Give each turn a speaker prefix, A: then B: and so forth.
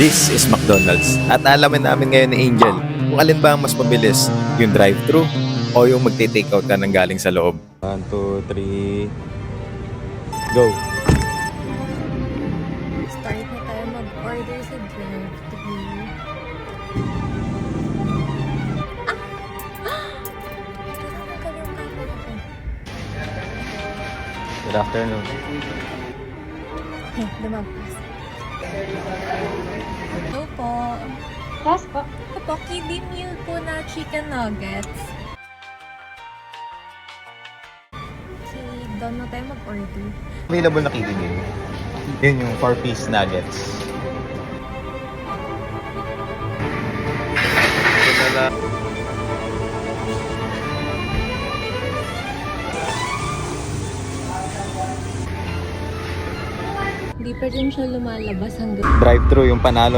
A: This is McDonald's at alamin namin ngayon ni Angel kung alin ba ang mas mabilis, yung drive-thru o yung magte-takeout ka ng galing sa loob. 1, 2, 3, go!
B: Start na tayo mag-order sa drive-thru.
A: Good afternoon.
B: Lumagpas. Hello po.
C: Yes po.
B: Ito po, kiddie meal po na chicken nuggets. Okay, doon na tayo mag-order.
A: Available na kiddie meal. Yun yung 4-piece nuggets. Ito na lang.
B: Hindi pa rin siya lumalabas hanggang
A: Drive-thru yung panalo